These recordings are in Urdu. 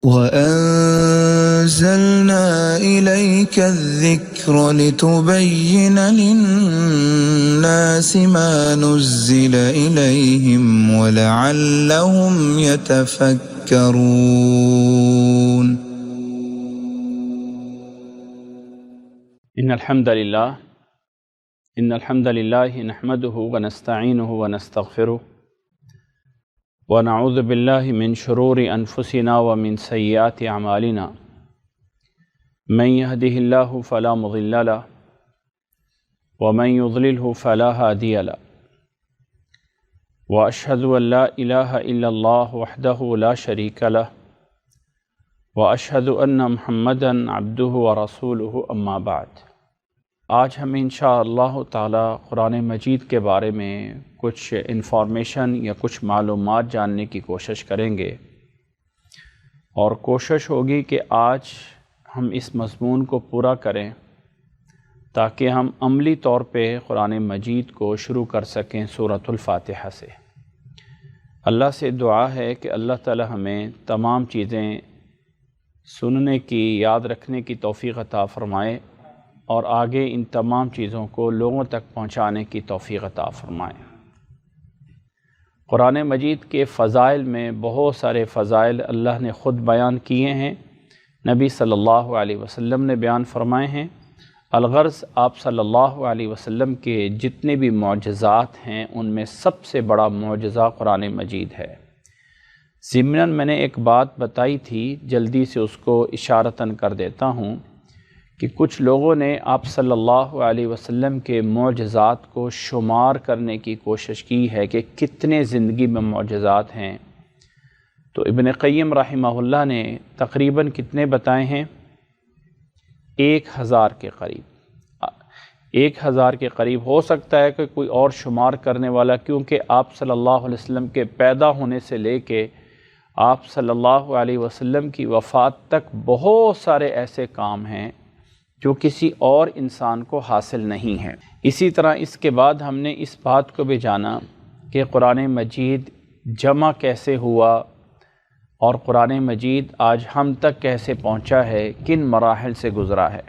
وَأَنزَلْنَا إِلَيْكَ الذِّكْرَ لِتُبَيِّنَ لِلنَّاسِ مَا نُزِّلَ إِلَيْهِمْ وَلَعَلَّهُمْ يَتَفَكَّرُونَ۔ إن الحمد لله نحمده ونستعينه ونستغفره ونعوذ بالله من شرور أنفسنا ومن سيئات أعمالنا من يهده الله فلا مضل له ومن يضلله فلا هادي له وأشهد أن لا إله إلا الله وحده لا شريك له وأشهد أن محمدًا عبده ورسوله أما بعد۔ آج ہم انشاءاللہ تعالی قرآن مجید کے بارے میں کچھ انفارمیشن یا کچھ معلومات جاننے کی کوشش کریں گے، اور کوشش ہوگی کہ آج ہم اس مضمون کو پورا کریں تاکہ ہم عملی طور پہ قرآن مجید کو شروع کر سکیں سورۃ الفاتحہ سے۔ اللہ سے دعا ہے کہ اللہ تعالی ہمیں تمام چیزیں سننے کی، یاد رکھنے کی توفیق عطا فرمائے، اور آگے ان تمام چیزوں کو لوگوں تک پہنچانے کی توفیق عطا فرمائے۔ قرآن مجید کے فضائل میں بہت سارے فضائل اللہ نے خود بیان کیے ہیں، نبی صلی اللہ علیہ وسلم نے بیان فرمائے ہیں۔ الغرض آپ صلی اللہ علیہ وسلم کے جتنے بھی معجزات ہیں ان میں سب سے بڑا معجزہ قرآن مجید ہے۔ ضمناً میں نے ایک بات بتائی تھی، جلدی سے اس کو اشارتاً کر دیتا ہوں کہ کچھ لوگوں نے آپ صلی اللہ علیہ وسلم کے معجزات کو شمار کرنے کی کوشش کی ہے کہ کتنے زندگی میں معجزات ہیں، تو ابن قیم رحمہ اللہ نے تقریباً کتنے بتائے ہیں؟ 1000 کے قریب۔ 1000 کے قریب۔ ہو سکتا ہے کہ کوئی اور شمار کرنے والا، کیونکہ آپ صلی اللہ علیہ وسلم کے پیدا ہونے سے لے کے آپ صلی اللہ علیہ وسلم کی وفات تک بہت سارے ایسے کام ہیں جو کسی اور انسان کو حاصل نہیں ہے۔ اسی طرح اس کے بعد ہم نے اس بات کو بھی جانا کہ قرآن مجید جمع کیسے ہوا، اور قرآن مجید آج ہم تک کیسے پہنچا ہے، کن مراحل سے گزرا ہے،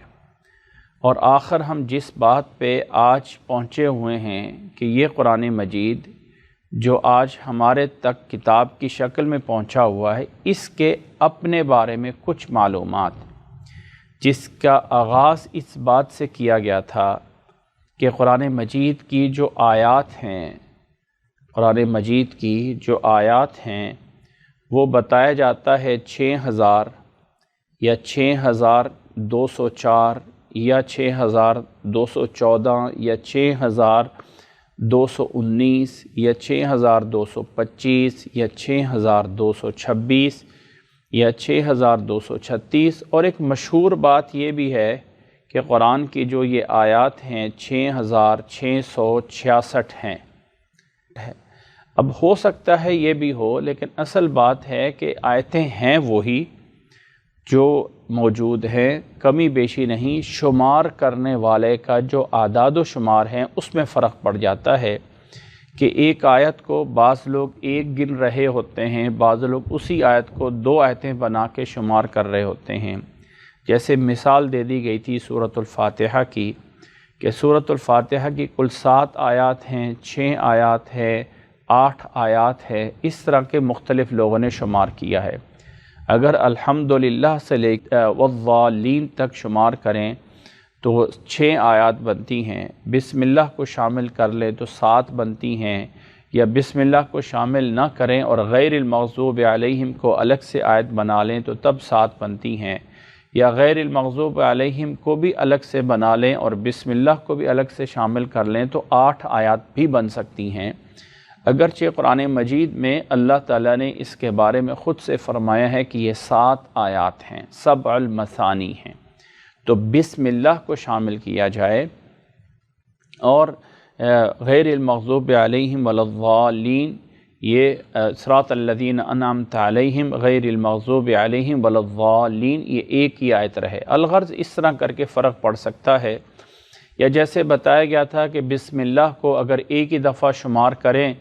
اور آخر ہم جس بات پہ آج پہنچے ہوئے ہیں کہ یہ قرآن مجید جو آج ہمارے تک کتاب کی شکل میں پہنچا ہوا ہے، اس کے اپنے بارے میں کچھ معلومات، جس کا آغاز اس بات سے کیا گیا تھا کہ قرآن مجید کی جو آیات ہیں، قرآن مجید کی جو آیات ہیں وہ بتایا جاتا ہے 6000 یا 6204 یا 6214 یا 6219 یا 6225 یا 6226 یا 6236، اور ایک مشہور بات یہ بھی ہے کہ قرآن کی جو یہ آیات ہیں 6666 ہیں۔ اب ہو سکتا ہے یہ بھی ہو، لیکن اصل بات ہے کہ آیتیں ہیں وہی جو موجود ہیں، کمی بیشی نہیں۔ شمار کرنے والے کا جو اعداد و شمار ہیں اس میں فرق پڑ جاتا ہے کہ ایک آیت کو بعض لوگ ایک گن رہے ہوتے ہیں، بعض لوگ اسی آیت کو 2 آیتیں بنا کے شمار کر رہے ہوتے ہیں۔ جیسے مثال دے دی گئی تھی سورۃ الفاتحہ کی، کہ سورۃ الفاتحہ کی کل 7 آیات ہیں، 6 آیات ہے، 8 آیات ہے، اس طرح کے مختلف لوگوں نے شمار کیا ہے۔ اگر الحمدللہ سے لے والضالین تک شمار کریں تو 6 آیات بنتی ہیں، بسم اللہ کو شامل کر لیں تو 7 بنتی ہیں، یا بسم اللہ کو شامل نہ کریں اور غیر المغضوب علیہم کو الگ سے آیت بنا لیں تو تب 7 بنتی ہیں، یا غیر المغضوب علیہم کو بھی الگ سے بنا لیں اور بسم اللہ کو بھی الگ سے شامل کر لیں تو 8 آیات بھی بن سکتی ہیں۔ اگرچہ قرآن مجید میں اللہ تعالیٰ نے اس کے بارے میں خود سے فرمایا ہے کہ یہ 7 آیات ہیں، 7 المثانی ہیں، تو بسم اللہ کو شامل کیا جائے اور غیر المغضوب علیہم ولا الضالین، یہ صراط الذین انعمت علیہم غیر المغضوب علیہم ولا الضالین، یہ ایک ہی آیت رہے۔ الغرض اس طرح کر کے فرق پڑ سکتا ہے، یا جیسے بتایا گیا تھا کہ بسم اللہ کو اگر ایک ہی دفعہ شمار کریں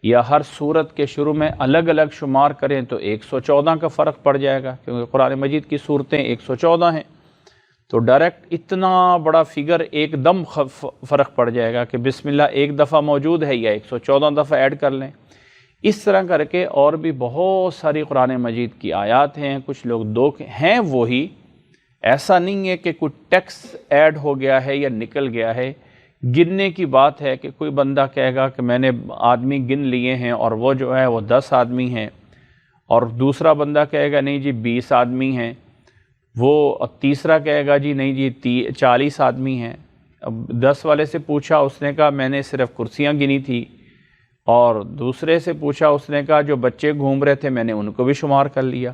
یا ہر صورت کے شروع میں الگ الگ شمار کریں تو 114 کا فرق پڑ جائے گا، کیونکہ قرآن مجید کی صورتیں 114 ہیں، تو ڈائریکٹ اتنا بڑا فگر ایک دم فرق پڑ جائے گا کہ بسم اللہ ایک دفعہ موجود ہے یا 114 دفعہ ایڈ کر لیں۔ اس طرح کر کے اور بھی بہت ساری قرآن مجید کی آیات ہیں، کچھ لوگ دو ہیں وہی، ایسا نہیں ہے کہ کوئی ٹیکس ایڈ ہو گیا ہے یا نکل گیا ہے۔ گننے کی بات ہے کہ کوئی بندہ کہے گا کہ میں نے آدمی گن لیے ہیں اور وہ جو ہے وہ 10 آدمی ہیں، اور دوسرا بندہ کہے گا نہیں جی 20 آدمی ہیں، وہ تیسرا کہے گا جی نہیں جی 40 آدمی ہیں۔ اب 10 والے سے پوچھا، اس نے کہا میں نے صرف کرسیاں گنی تھی، اور دوسرے سے پوچھا، اس نے کہا جو بچے گھوم رہے تھے میں نے ان کو بھی شمار کر لیا۔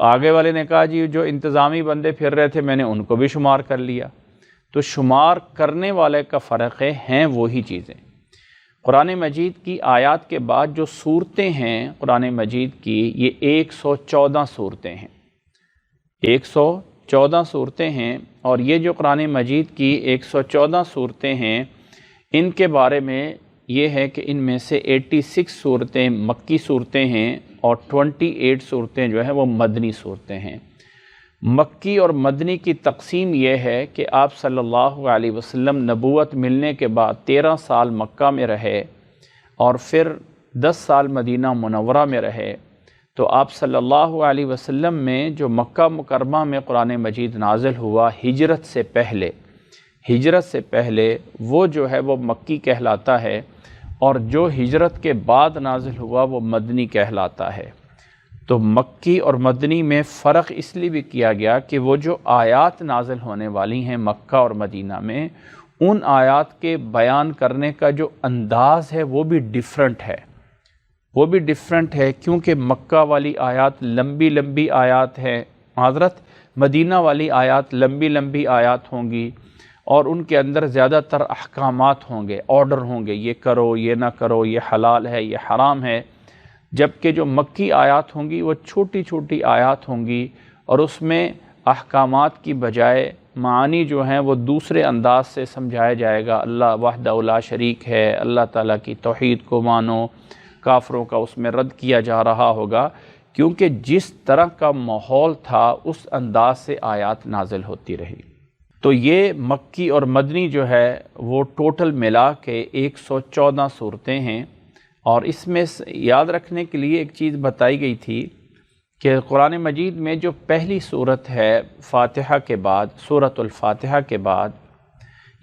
آگے والے نے کہا جی جو انتظامی بندے پھر رہے تھے میں نے ان کو بھی شمار کر لیا۔ تو شمار کرنے والے کا فرق ہے، ہیں وہی چیزیں۔ قرآن مجید کی آیات کے بعد جو صورتیں ہیں قرآن مجید کی، یہ 114 صورتیں ہیں، 114 صورتیں ہیں، اور یہ جو قرآن مجید کی 114 صورتیں ہیں، ان کے بارے میں یہ ہے کہ ان میں سے 86 صورتیں مکی صورتیں ہیں اور 28 صورتیں جو ہیں وہ مدنی صورتیں ہیں۔ مکی اور مدنی کی تقسیم یہ ہے کہ آپ صلی اللہ علیہ وسلم نبوت ملنے کے بعد 13 سال مکہ میں رہے اور پھر 10 سال مدینہ منورہ میں رہے، تو آپ صلی اللہ علیہ وسلم میں جو مکہ مکرمہ میں قرآن مجید نازل ہوا ہجرت سے پہلے وہ جو ہے وہ مکی کہلاتا ہے، اور جو ہجرت کے بعد نازل ہوا وہ مدنی کہلاتا ہے۔ تو مکی اور مدنی میں فرق اس لیے بھی کیا گیا کہ وہ جو آیات نازل ہونے والی ہیں مکہ اور مدینہ میں، ان آیات کے بیان کرنے کا جو انداز ہے وہ بھی ڈیفرنٹ ہے، کیونکہ مکہ والی آیات لمبی آیات ہیں، حضرت مدینہ والی آیات لمبی آیات ہوں گی، اور ان کے اندر زیادہ تر احکامات ہوں گے، آرڈر ہوں گے، یہ کرو یہ نہ کرو، یہ حلال ہے یہ حرام ہے، جبکہ جو مکی آیات ہوں گی وہ چھوٹی آیات ہوں گی، اور اس میں احکامات کی بجائے معانی جو ہیں وہ دوسرے انداز سے سمجھایا جائے گا۔ اللہ وحدہ لا شریک ہے، اللہ تعالیٰ کی توحید کو مانو، کافروں کا اس میں رد کیا جا رہا ہوگا، کیونکہ جس طرح کا ماحول تھا اس انداز سے آیات نازل ہوتی رہی۔ تو یہ مکی اور مدنی جو ہے وہ ٹوٹل ملا کے 114 صورتیں ہیں، اور اس میں یاد رکھنے کے لیے ایک چیز بتائی گئی تھی کہ قرآن مجید میں جو پہلی صورت ہے فاتحہ کے بعد، سورۃ الفاتحہ کے بعد،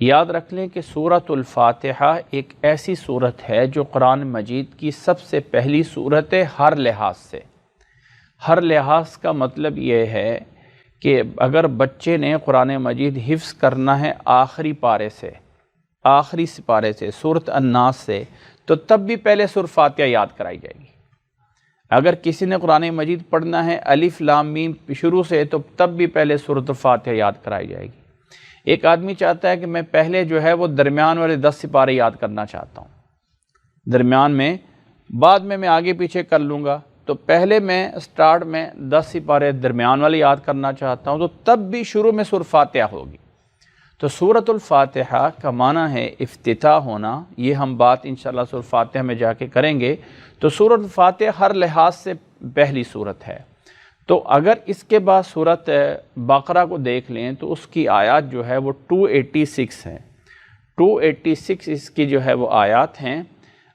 یاد رکھ لیں کہ سورۃ الفاتحہ ایک ایسی صورت ہے جو قرآن مجید کی سب سے پہلی صورت ہے ہر لحاظ سے۔ ہر لحاظ کا مطلب یہ ہے کہ اگر بچے نے قرآن مجید حفظ کرنا ہے آخری سپارے سے سورۃ الناس سے، تو تب بھی پہلے سورۃ فاتحہ یاد کرائی جائے گی۔ اگر کسی نے قرآن مجید پڑھنا ہے الف لام میم شروع سے، تو تب بھی پہلے سورۃ فاتحہ یاد کرائی جائے گی۔ ایک آدمی چاہتا ہے کہ میں پہلے جو ہے وہ درمیان والے 10 سپارے یاد کرنا چاہتا ہوں، درمیان میں بعد میں آگے پیچھے کر لوں گا، تو پہلے میں سٹارٹ میں 10 سپارے درمیان والے یاد کرنا چاہتا ہوں، تو تب بھی شروع میں سورۃ فاتحہ ہوگی۔ تو سورۃ الفاتحہ کا معنی ہے افتتاح ہونا، یہ ہم بات انشاءاللہ سورۃ فاتحہ میں جا کے کریں گے۔ تو سورۃ الفاتحہ ہر لحاظ سے پہلی صورت ہے۔ تو اگر اس کے بعد سورۃ بقرہ کو دیکھ لیں تو اس کی آیات جو ہے وہ 286 ہیں، 286 اس کی جو ہے وہ آیات ہیں۔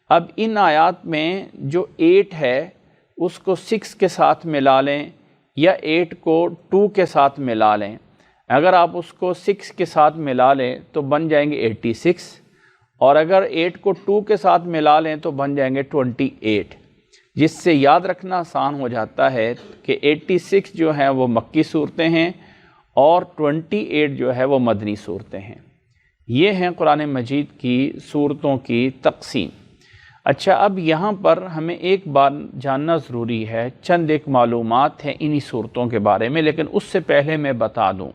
اب ان آیات میں جو 8 ہے اس کو 6 کے ساتھ ملا لیں، یا 8 کو 2 کے ساتھ ملا لیں۔ اگر آپ اس کو 6 کے ساتھ ملا لیں تو بن جائیں گے 86، اور اگر 8 کو 2 کے ساتھ ملا لیں تو بن جائیں گے 28، جس سے یاد رکھنا آسان ہو جاتا ہے کہ 86 جو ہیں وہ مکی صورتیں ہیں اور 28 جو ہے وہ مدنی صورتیں ہیں۔ یہ ہیں قرآن مجید کی صورتوں کی تقسیم۔ اچھا، اب یہاں پر ہمیں ایک بات جاننا ضروری ہے، چند ایک معلومات ہیں انہی صورتوں کے بارے میں، لیکن اس سے پہلے میں بتا دوں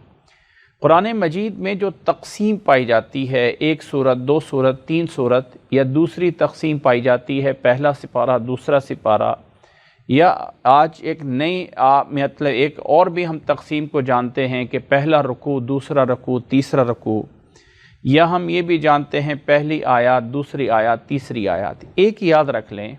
قرآن مجید میں جو تقسیم پائی جاتی ہے، 1 سورت، 2 سورت، 3 سورت، یا دوسری تقسیم پائی جاتی ہے پہلا سپارہ دوسرا سپارہ، یا آج ایک نئی مطلب ایک اور بھی ہم تقسیم کو جانتے ہیں کہ پہلا رکوع، دوسرا رکوع، تیسرا رکوع، یا ہم یہ بھی جانتے ہیں پہلی آیات، دوسری آیات، تیسری آیات۔ ایک یاد رکھ لیں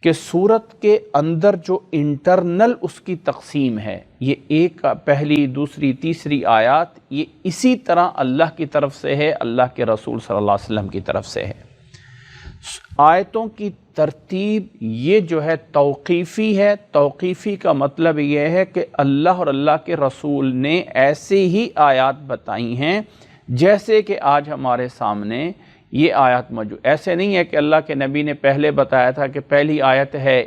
کہ سورت کے اندر جو انٹرنل اس کی تقسیم ہے، یہ ایک پہلی، دوسری، تیسری آیات، یہ اسی طرح اللہ کی طرف سے ہے، اللہ کے رسول صلی اللہ علیہ وسلم کی طرف سے ہے۔ آیتوں کی ترتیب یہ جو ہے توقیفی ہے۔ توقیفی کا مطلب یہ ہے کہ اللہ اور اللہ کے رسول نے ایسے ہی آیات بتائی ہیں جیسے کہ آج ہمارے سامنے یہ آیات موجود۔ ایسے نہیں ہے کہ اللہ کے نبی نے پہلے بتایا تھا کہ پہلی آیت ہے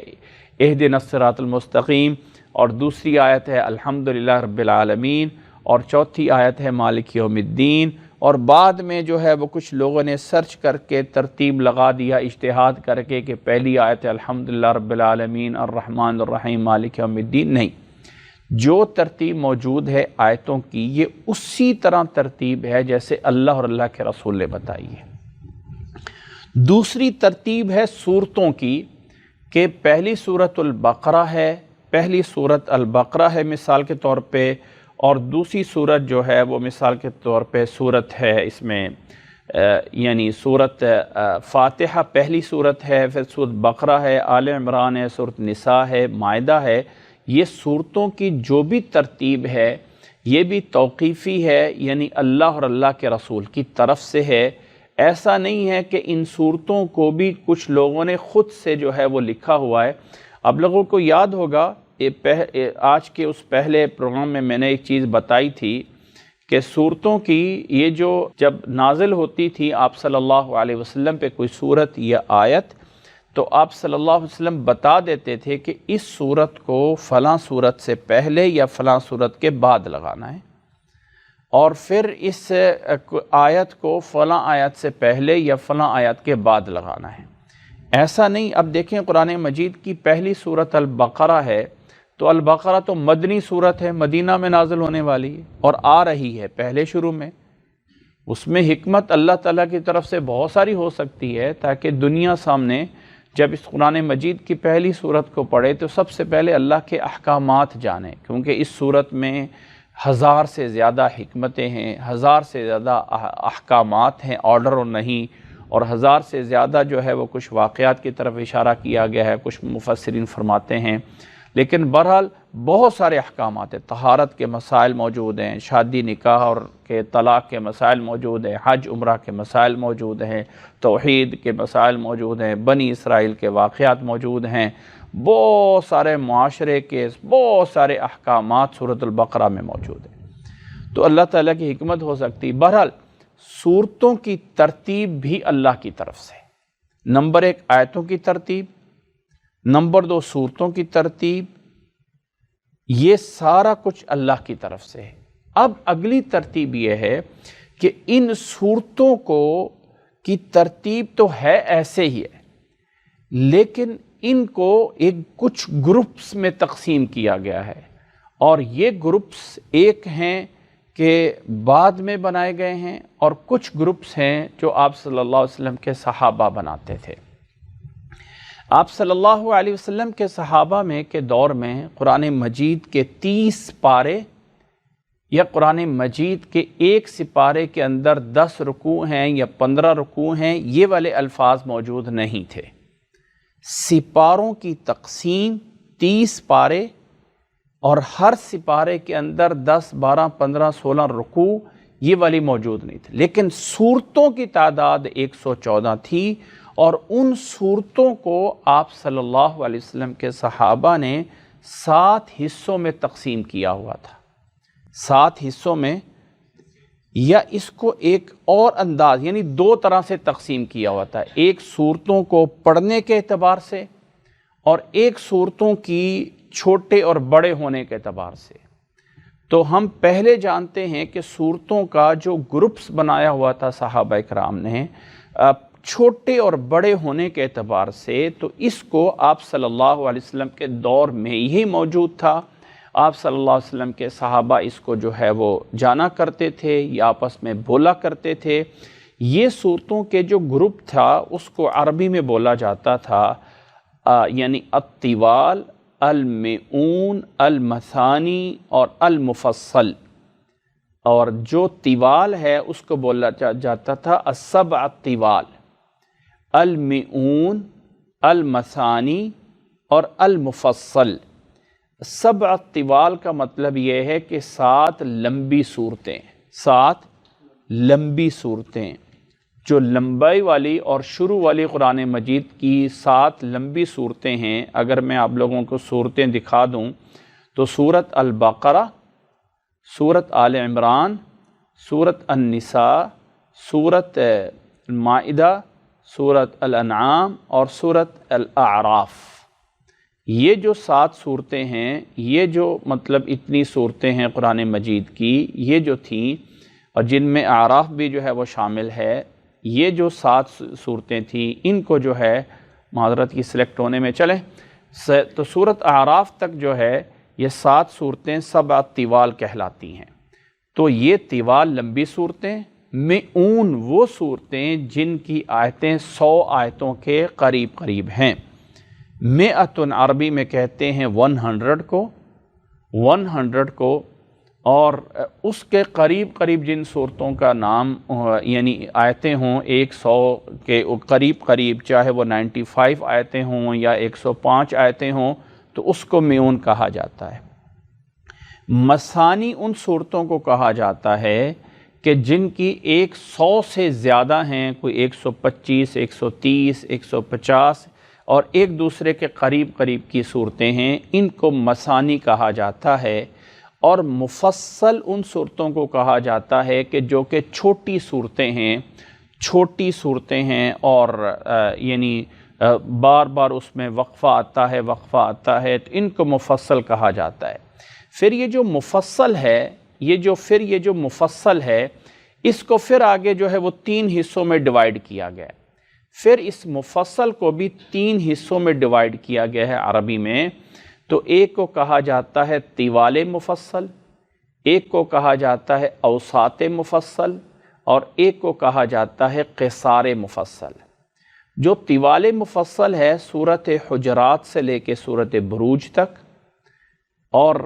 اہدنا الصراط المستقیم، اور دوسری آیت ہے الحمدللہ رب العالمین، اور چوتھی آیت ہے مالک یوم الدین، اور بعد میں جو ہے وہ کچھ لوگوں نے سرچ کر کے ترتیب لگا دیا اجتہاد کر کے کہ پہلی آیت ہے الحمدللہ رب العالمین الرحمن الرحیم مالک یوم الدین۔ نہیں، جو ترتیب موجود ہے آیتوں کی یہ اسی طرح ترتیب ہے جیسے اللہ اور اللہ کے رسول نے بتائی ہے۔ دوسری ترتیب ہے صورتوں کی کہ پہلی سورۃ البقرہ ہے، پہلی سورۃ البقرہ ہے مثال کے طور پہ، اور دوسری سورت جو ہے وہ مثال کے طور پہ سورت ہے اس میں یعنی سورت فاتحہ پہلی سورت ہے، پھر سورت بقرہ ہے، آل عمران ہے، سورت نساء ہے، مائدہ ہے۔ یہ صورتوں کی جو بھی ترتیب ہے یہ بھی توقیفی ہے، یعنی اللہ اور اللہ کے رسول کی طرف سے ہے۔ ایسا نہیں ہے کہ ان صورتوں کو بھی کچھ لوگوں نے خود سے جو ہے وہ لکھا ہوا ہے۔ اب لوگوں کو یاد ہوگا آج کے اس پہلے پروگرام میں نے ایک چیز بتائی تھی کہ صورتوں کی یہ جو جب نازل ہوتی تھی آپ صلی اللہ علیہ وسلم پہ کوئی صورت یا آیت، تو آپ صلی اللہ علیہ وسلم بتا دیتے تھے کہ اس صورت کو فلاں صورت سے پہلے یا فلاں صورت کے بعد لگانا ہے، اور پھر اس آیت کو فلاں آیت سے پہلے یا فلاں آیت کے بعد لگانا ہے۔ ایسا نہیں۔ اب دیکھیں قرآن مجید کی پہلی سورت البقرہ ہے، تو البقرہ تو مدنی صورت ہے، مدینہ میں نازل ہونے والی ہے اور آ رہی ہے پہلے شروع میں۔ اس میں حکمت اللہ تعالیٰ کی طرف سے بہت ساری ہو سکتی ہے تاکہ دنیا سامنے جب اس قرآن مجید کی پہلی صورت کو پڑھے تو سب سے پہلے اللہ کے احکامات جانیں، کیونکہ اس صورت میں 1000 سے زیادہ حکمتیں ہیں، 1000 سے زیادہ احکامات ہیں، آرڈر اور نہیں، اور 1000 سے زیادہ جو ہے وہ کچھ واقعات کی طرف اشارہ کیا گیا ہے، کچھ مفسرین فرماتے ہیں۔ لیکن بہرحال بہت سارے احکامات ہیں، طہارت کے مسائل موجود ہیں، شادی نکاح اور کے طلاق کے مسائل موجود ہیں، حج عمرہ کے مسائل موجود ہیں، توحید کے مسائل موجود ہیں، بنی اسرائیل کے واقعات موجود ہیں، بہت سارے معاشرے کے بہت سارے احکامات سورۃ البقرہ میں موجود ہیں۔ تو اللہ تعالیٰ کی حکمت ہو سکتی۔ بہرحال صورتوں کی ترتیب بھی اللہ کی طرف سے، نمبر 1 آیتوں کی ترتیب، نمبر 2 صورتوں کی ترتیب، یہ سارا کچھ اللہ کی طرف سے ہے۔ اب اگلی ترتیب یہ ہے کہ ان صورتوں کو کی ترتیب تو ہے ایسے ہی ہے، لیکن ان کو ایک کچھ گروپس میں تقسیم کیا گیا ہے، اور یہ گروپس ایک ہیں کہ بعد میں بنائے گئے ہیں، اور کچھ گروپس ہیں جو آپ صلی اللہ علیہ وسلم کے صحابہ بناتے تھے۔ آپ صلی اللہ علیہ وسلم کے صحابہ میں کے دور میں قرآن مجید کے 30 پارے یا قرآن مجید کے ایک سپارے کے اندر 10 رکوع ہیں یا 15 رکوع ہیں، یہ والے الفاظ موجود نہیں تھے۔ سپاروں کی تقسیم 30 پارے اور ہر سپارے کے اندر 10 12 15 16 رکوع یہ والی موجود نہیں تھی، لیکن صورتوں کی تعداد 114 تھی، اور ان صورتوں کو آپ صلی اللہ علیہ وسلم کے صحابہ نے 7 حصوں میں تقسیم کیا ہوا تھا۔ 7 حصوں میں، یا اس کو ایک اور انداز یعنی 2 طرح سے تقسیم کیا ہوا تھا، ایک صورتوں کو پڑھنے کے اعتبار سے اور ایک صورتوں کی چھوٹے اور بڑے ہونے کے اعتبار سے۔ تو ہم پہلے جانتے ہیں کہ صورتوں کا جو گروپس بنایا ہوا تھا صحابہ کرام نے چھوٹے اور بڑے ہونے کے اعتبار سے، تو اس کو آپ صلی اللہ علیہ وسلم کے دور میں یہی موجود تھا۔ آپ صلی اللہ علیہ وسلم کے صحابہ اس کو جو ہے وہ جانا کرتے تھے یا آپس میں بولا کرتے تھے۔ یہ صورتوں کے جو گروپ تھا اس کو عربی میں بولا جاتا تھا یعنی الطوال، المئون، المثانی اور المفصل۔ اور جو طوال ہے اس کو بولا جاتا تھا السبع الطوال، المئون، المثانی اور المفصل۔ سبع الطوال کا مطلب یہ ہے کہ 7 لمبی صورتیں، 7 لمبی صورتیں، جو لمبائی والی اور شروع والی قرآن مجید کی 7 لمبی صورتیں ہیں۔ اگر میں آپ لوگوں کو صورتیں دکھا دوں تو سورۃ البقرہ، سورۃ آل عمران، سورۃ النساء، سورۃ المائدہ، سورۃ الانعام اور سورۃ الاعراف، یہ جو 7 صورتیں ہیں، یہ جو مطلب اتنی صورتیں ہیں قرآن مجید کی، یہ جو تھیں، اور جن میں اعراف بھی جو ہے وہ شامل ہے، یہ جو 7 صورتیں تھیں، ان کو جو ہے معذرت کی سلیکٹ ہونے میں چلیں تو سورۃ اعراف تک جو ہے یہ 7 صورتیں سبع طوال کہلاتی ہیں۔ تو یہ طوال لمبی صورتیں، مئون وہ صورتیں جن کی آیتیں 100 آیتوں کے قریب قریب ہیں۔ مئتن عربی میں کہتے ہیں 100 کو، 100 کو، اور اس کے قریب قریب جن صورتوں کا نام یعنی آیتیں ہوں 100 کے قریب قریب، چاہے وہ 95 آیتیں ہوں یا 105 آیتیں ہوں، تو اس کو مئون کہا جاتا ہے۔ مثانی ان صورتوں کو کہا جاتا ہے کہ جن کی 100 سے زیادہ ہیں، کوئی 125، 130، 150 اور ایک دوسرے کے قریب قریب کی صورتیں ہیں، ان کو مثانی کہا جاتا ہے۔ اور مفصل ان صورتوں کو کہا جاتا ہے کہ جو کہ چھوٹی صورتیں ہیں، چھوٹی صورتیں ہیں، اور یعنی بار بار اس میں وقفہ آتا ہے، وقفہ آتا ہے، تو ان کو مفصل کہا جاتا ہے۔ پھر یہ جو مفصل ہے، یہ جو مفصل ہے، اس کو پھر آگے جو ہے وہ 3 حصوں میں ڈیوائیڈ کیا گیا ہے۔ پھر اس مفصل کو بھی 3 حصوں میں ڈیوائیڈ کیا گیا ہے عربی میں۔ تو ایک کو کہا جاتا ہے طوال مفصل، ایک کو کہا جاتا ہے اوساط مفصل، اور ایک کو کہا جاتا ہے قصار مفصل۔ جو طوال مفصل ہے سورۃ حجرات سے لے کے سورۃ بروج تک، اور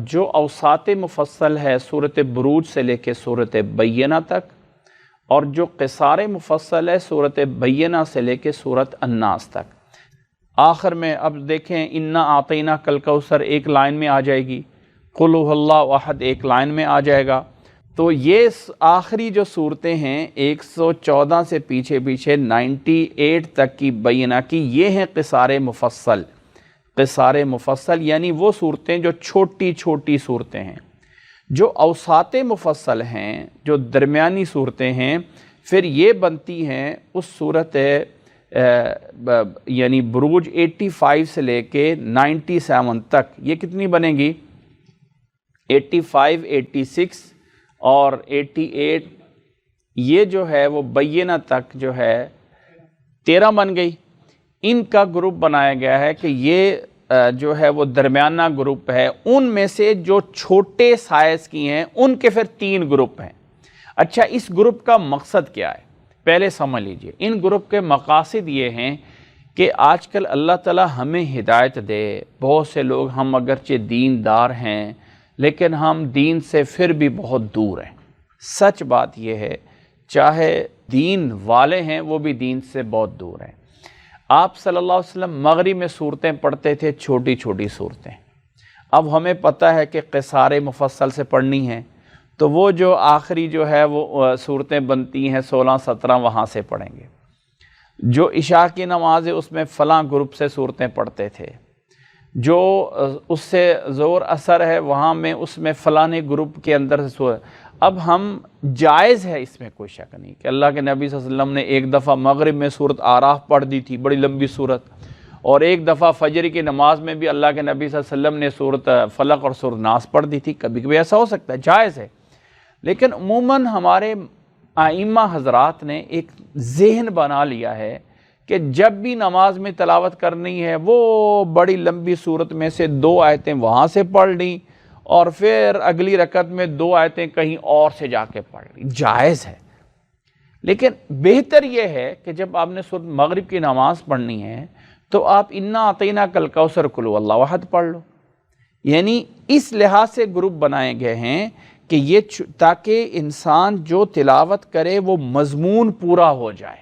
جو اوساط مفصل ہے سورۃ بروج سے لے کے سورۃ بینہ تک، اور جو قصار مفصل ہے سورۃ بینہ سے لے کے سورۃ الناس تک۔ آخر میں اب دیکھیں، انا اعطیناک الکوثر ایک لائن میں آ جائے گی، قل ھو اللہ احد ایک لائن میں آ جائے گا۔ تو یہ آخری جو صورتیں ہیں 114 سے پیچھے 98 تک کی بینہ کی، یہ ہیں قصار مفصل۔ قصار مفصل یعنی وہ صورتیں جو چھوٹی چھوٹی صورتیں ہیں۔ جو اوساط مفصل ہیں، جو درمیانی صورتیں ہیں، پھر یہ بنتی ہیں اس صورت یعنی بروج 85 سے لے کے 97 تک۔ یہ کتنی بنے گی؟ 85، 86 اور 88، یہ جو ہے وہ بینہ تک جو ہے 13 بن گئی۔ ان کا گروپ بنایا گیا ہے کہ یہ جو ہے وہ درمیانہ گروپ ہے، ان میں سے جو چھوٹے سائز کی ہیں ان کے پھر 3 گروپ ہیں۔ اچھا، اس گروپ کا مقصد کیا ہے پہلے سمجھ لیجئے۔ ان گروپ کے مقاصد یہ ہیں کہ آج کل اللہ تعالی ہمیں ہدایت دے۔ بہت سے لوگ، ہم اگرچہ دیندار ہیں لیکن ہم دین سے پھر بھی بہت دور ہیں۔ سچ بات یہ ہے، چاہے دین والے ہیں وہ بھی دین سے بہت دور ہیں۔ آپ صلی اللہ علیہ وسلم مغرب میں صورتیں پڑھتے تھے، چھوٹی چھوٹی صورتیں۔ اب ہمیں پتہ ہے کہ قصار مفصل سے پڑھنی ہے، تو وہ جو آخری جو ہے وہ صورتیں بنتی ہیں 16، 17، وہاں سے پڑھیں گے۔ جو عشاء کی نماز ہے اس میں فلاں گروپ سے صورتیں پڑھتے تھے۔ جو اس سے ظہر اثر ہے وہاں میں اس میں فلانے گروپ کے اندر سے صورت۔ اب ہم جائز ہے، اس میں کوئی شک نہیں کہ اللہ کے نبی صلی اللہ علیہ وسلم نے ایک دفعہ مغرب میں سورۃ آراف پڑھ دی تھی، بڑی لمبی صورت، اور ایک دفعہ فجر کی نماز میں بھی اللہ کے نبی صلی اللہ علیہ وسلم نے سورۃ فلق اور سورۃ ناس پڑھ دی تھی۔ کبھی کبھی ایسا ہو سکتا ہے، جائز ہے۔ لیکن عموماً ہمارے ائمہ حضرات نے ایک ذہن بنا لیا ہے کہ جب بھی نماز میں تلاوت کرنی ہے وہ بڑی لمبی صورت میں سے 2 آیتیں وہاں سے پڑھ لیں، اور پھر اگلی رکعت میں 2 آیتیں کہیں اور سے جا کے پڑھ لیں۔ جائز ہے، لیکن بہتر یہ ہے کہ جب آپ نے سورۃ مغرب کی نماز پڑھنی ہے تو آپ انا اعطیناک الکوثر قل ھو اللہ احد پڑھ لو۔ یعنی اس لحاظ سے گروپ بنائے گئے ہیں کہ یہ تاکہ انسان جو تلاوت کرے وہ مضمون پورا ہو جائے۔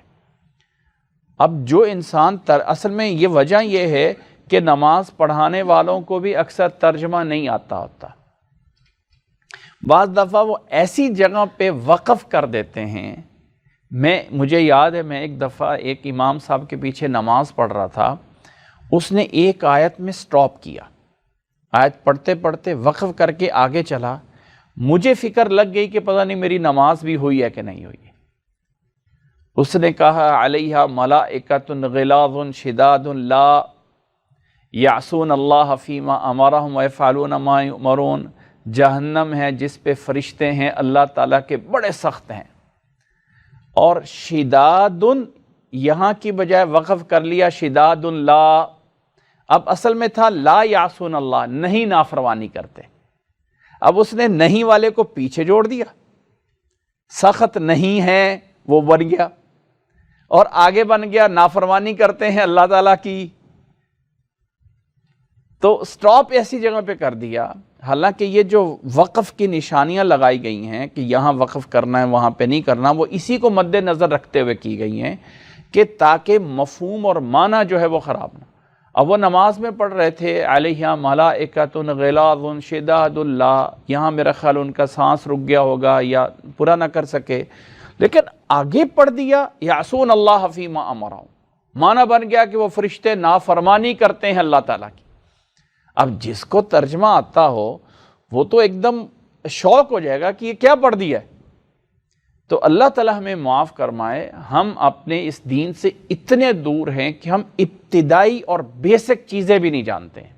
اب جو انسان اصل میں یہ وجہ یہ ہے کہ نماز پڑھانے والوں کو بھی اکثر ترجمہ نہیں آتا ہوتا، بعض دفعہ وہ ایسی جگہ پہ وقف کر دیتے ہیں۔ مجھے یاد ہے میں ایک دفعہ ایک امام صاحب کے پیچھے نماز پڑھ رہا تھا، اس نے ایک آیت میں سٹاپ کیا، آیت پڑھتے پڑھتے وقف کر کے آگے چلا، مجھے فکر لگ گئی کہ پتہ نہیں میری نماز بھی ہوئی ہے کہ نہیں ہوئی۔ اس نے کہا علیہا ملائکۃ غلاظ شداد لا یعصون اللہ فیما امرہم ویفعلون ما یؤمرون، جہنم ہے جس پہ فرشتے ہیں اللہ تعالیٰ کے بڑے سخت ہیں، اور شداد یہاں کی بجائے وقف کر لیا شداد لا، اب اصل میں تھا لا یعصون اللہ، نہیں نافرمانی کرتے، اب اس نے نہیں والے کو پیچھے جوڑ دیا، سخت نہیں ہے وہ بن گیا، اور آگے بن گیا نافرمانی کرتے ہیں اللہ تعالیٰ کی، تو سٹاپ ایسی جگہ پہ کر دیا۔ حالانکہ یہ جو وقف کی نشانیاں لگائی گئی ہیں کہ یہاں وقف کرنا ہے وہاں پہ نہیں کرنا، وہ اسی کو مد نظر رکھتے ہوئے کی گئی ہیں کہ تاکہ مفہوم اور معنی جو ہے وہ خراب نہ۔ اب وہ نماز میں پڑھ رہے تھے علیہا ملائکۃ غلاظ شداد اللہ، یہاں میرا خیال ان کا سانس رک گیا ہوگا یا پورا نہ کر سکے، لیکن آگے پڑھ دیا یعصون اللہ فیما امرہم، معنی بن گیا کہ وہ فرشتے نافرمانی کرتے ہیں اللہ تعالیٰ کی۔ اب جس کو ترجمہ آتا ہو وہ تو ایک دم شوق ہو جائے گا کہ یہ کیا پڑھ دیا ہے۔ تو اللہ تعالیٰ ہمیں معاف فرمائے، ہم اپنے اس دین سے اتنے دور ہیں کہ ہم ابتدائی اور بیسک چیزیں بھی نہیں جانتے ہیں۔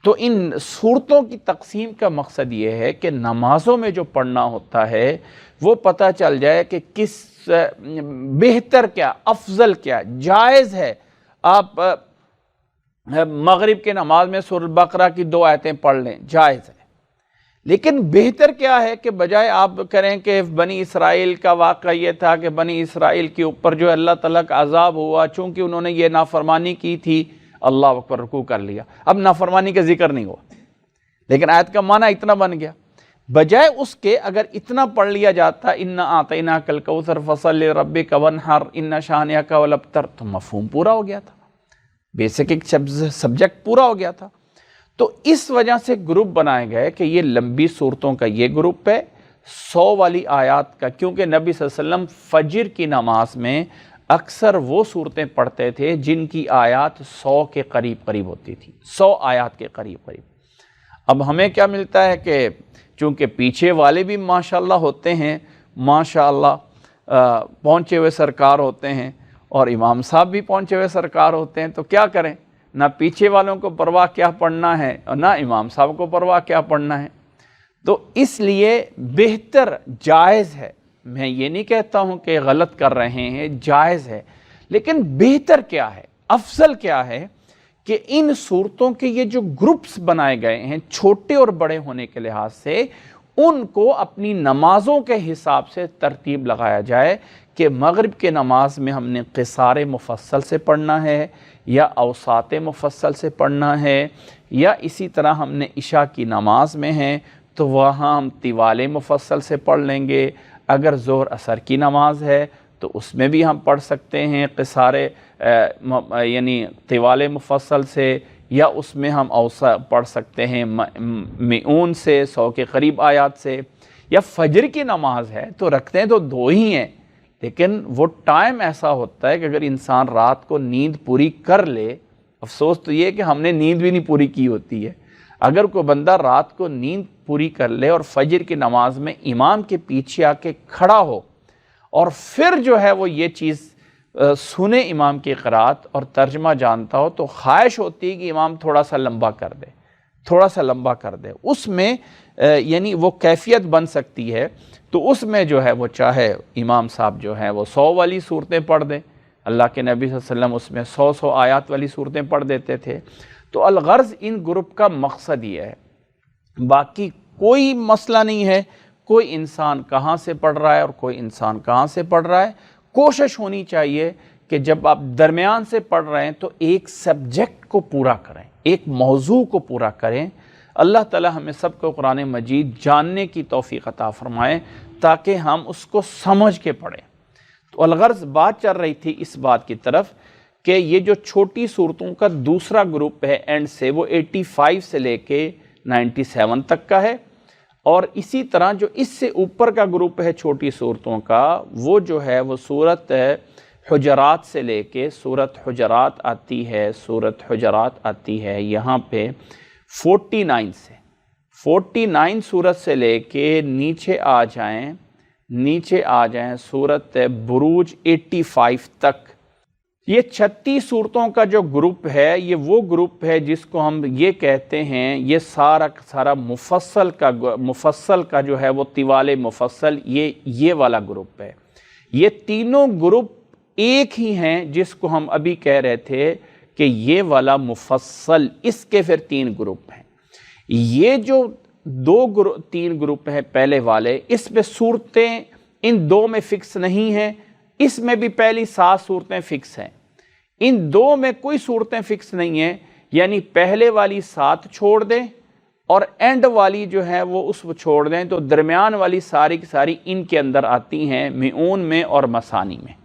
تو ان صورتوں کی تقسیم کا مقصد یہ ہے کہ نمازوں میں جو پڑھنا ہوتا ہے وہ پتہ چل جائے کہ کس بہتر کیا، افضل کیا، جائز ہے۔ آپ مغرب کے نماز میں سورۃ البقرہ کی 2 آیتیں پڑھ لیں، جائز ہے، لیکن بہتر کیا ہے کہ بجائے آپ کریں کہ بنی اسرائیل کا واقعہ یہ تھا کہ بنی اسرائیل کے اوپر جو اللہ تعالیٰ کا عذاب ہوا چونکہ انہوں نے یہ نافرمانی کی تھی، اللہ اکبر رکوع کر لیا، اب نافرمانی کا ذکر نہیں ہوا، لیکن آیت کا معنی اتنا بن گیا۔ بجائے اس کے اگر اتنا پڑھ لیا جاتا اِنَّا أَعْطَيْنَاكَ الْكَوْثَرَ فَصَلِّ لِرَبِّكَ وَانْحَرْ إِنَّ شَانِئَكَ هُوَ الْأَبْتَرُ، تو مفہوم پورا ہو گیا تھا، بیسک ایک سبجیکٹ پورا ہو گیا تھا۔ تو اس وجہ سے گروپ بنائے گئے کہ یہ لمبی صورتوں کا یہ گروپ ہے، 100 والی آیات کا، کیونکہ نبی صلی اللہ علیہ وسلم فجر کی نماز میں اکثر وہ صورتیں پڑھتے تھے جن کی آیات 100 کے قریب قریب ہوتی تھی، 100 آیات کے قریب قریب۔ اب ہمیں کیا ملتا ہے کہ چونکہ پیچھے والے بھی ماشاءاللہ ہوتے ہیں، ماشاءاللہ پہنچے ہوئے سرکار ہوتے ہیں، اور امام صاحب بھی پہنچے ہوئے سرکار ہوتے ہیں، تو کیا کریں، نہ پیچھے والوں کو پرواہ کیا پڑھنا ہے اور نہ امام صاحب کو پرواہ کیا پڑھنا ہے۔ تو اس لیے بہتر جائز ہے، میں یہ نہیں کہتا ہوں کہ غلط کر رہے ہیں، جائز ہے، لیکن بہتر کیا ہے، افضل کیا ہے کہ ان صورتوں کے یہ جو گروپس بنائے گئے ہیں چھوٹے اور بڑے ہونے کے لحاظ سے، ان کو اپنی نمازوں کے حساب سے ترتیب لگایا جائے کہ مغرب کے نماز میں ہم نے قصار مفصل سے پڑھنا ہے یا اوساط مفصل سے پڑھنا ہے، یا اسی طرح ہم نے عشاء کی نماز میں ہیں تو وہاں ہم طوال مفصل سے پڑھ لیں گے، اگر ظہر عصر کی نماز ہے تو اس میں بھی ہم پڑھ سکتے ہیں قصار یعنی طوال مفصل سے، یا اس میں ہم پڑھ سکتے ہیں میعون سے 100 کے قریب آیات سے، یا فجر کی نماز ہے تو رکھتے ہیں تو 2 ہی ہیں، لیکن وہ ٹائم ایسا ہوتا ہے کہ اگر انسان رات کو نیند پوری کر لے، افسوس تو یہ کہ ہم نے نیند بھی نہیں پوری کی ہوتی ہے، اگر کوئی بندہ رات کو نیند پوری کر لے اور فجر کی نماز میں امام کے پیچھے آ کے کھڑا ہو اور پھر جو ہے وہ یہ چیز سنے امام کی قرات اور ترجمہ جانتا ہو، تو خواہش ہوتی ہے کہ امام تھوڑا سا لمبا کر دے، تھوڑا سا لمبا کر دے، اس میں یعنی وہ کیفیت بن سکتی ہے۔ تو اس میں جو ہے وہ چاہے امام صاحب جو ہیں وہ 100 والی صورتیں پڑھ دیں، اللہ کے نبی صلی اللہ علیہ وسلم اس میں 100 آیات والی صورتیں پڑھ دیتے تھے۔ تو الغرض ان گروپ کا مقصد یہ ہے، باقی کوئی مسئلہ نہیں ہے، کوئی انسان کہاں سے پڑھ رہا ہے اور کوئی انسان کہاں سے پڑھ رہا ہے، کوشش ہونی چاہیے کہ جب آپ درمیان سے پڑھ رہے ہیں تو ایک سبجیکٹ کو پورا کریں، ایک موضوع کو پورا کریں۔ اللہ تعالی ہمیں سب کو قرآن مجید جاننے کی توفیق عطا فرمائے تاکہ ہم اس کو سمجھ کے پڑھیں۔ تو الغرض بات چل رہی تھی اس بات کی طرف کہ یہ جو چھوٹی صورتوں کا دوسرا گروپ ہے اینڈ سے، وہ 85 سے لے کے 97 تک کا ہے، اور اسی طرح جو اس سے اوپر کا گروپ ہے چھوٹی صورتوں کا، وہ جو ہے وہ سورت حجرات سے لے کے سورت حجرات آتی ہے، سورت حجرات آتی ہے یہاں پہ 49 سے 49 سورت سے لے کے نیچے آ جائیں سورت بروج 85 تک۔ یہ 36 صورتوں کا جو گروپ ہے، یہ وہ گروپ ہے جس کو ہم یہ کہتے ہیں، یہ سارا مفصل کا جو ہے وہ طوال مفصل، یہ والا گروپ ہے۔ یہ تینوں گروپ ایک ہی ہیں جس کو ہم ابھی کہہ رہے تھے کہ یہ والا مفصل، اس کے پھر 3 گروپ ہیں۔ یہ جو 3 گروپ ہیں پہلے والے، اس میں صورتیں ان 2 میں فکس نہیں ہیں، اس میں بھی پہلی 7 صورتیں فکس ہیں، ان 2 میں کوئی صورتیں فکس نہیں ہیں، یعنی پہلے والی 7 چھوڑ دیں اور اینڈ والی جو ہے وہ اس چھوڑ دیں، تو درمیان والی ساری کی ساری ان کے اندر آتی ہیں، میعون میں اور مثانی میں۔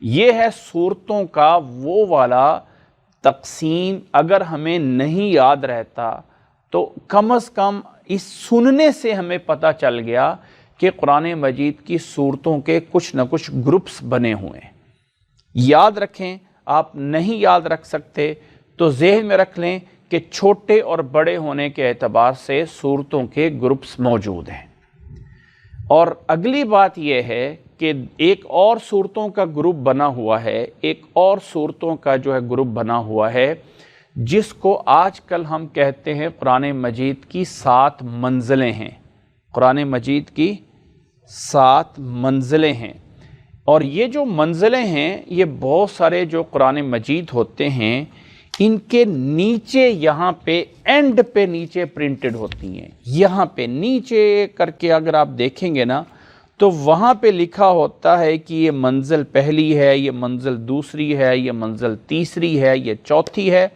یہ ہے صورتوں کا وہ والا تقسیم۔ اگر ہمیں نہیں یاد رہتا تو کم از کم اس سننے سے ہمیں پتہ چل گیا کہ قرآن مجید کی صورتوں کے کچھ نہ کچھ گروپس بنے ہوئے ہیں۔ یاد رکھیں، آپ نہیں یاد رکھ سکتے تو ذہن میں رکھ لیں کہ چھوٹے اور بڑے ہونے کے اعتبار سے صورتوں کے گروپس موجود ہیں۔ اور اگلی بات یہ ہے کہ ایک اور صورتوں کا گروپ بنا ہوا ہے، ایک اور صورتوں کا جو ہے گروپ بنا ہوا ہے، جس کو آج کل ہم کہتے ہیں قرآن مجید کی 7 منزلیں ہیں۔ قرآن مجید کی 7 منزلیں ہیں، اور یہ جو منزلیں ہیں، یہ بہت سارے جو قرآن مجید ہوتے ہیں، ان کے نیچے یہاں پہ اینڈ پہ نیچے پرنٹڈ ہوتی ہیں۔ یہاں پہ نیچے کر کے اگر آپ دیکھیں گے نا تو وہاں پہ لکھا ہوتا ہے کہ یہ منزل پہلی ہے، یہ منزل دوسری ہے، یہ منزل تیسری ہے، یہ چوتھی ہے۔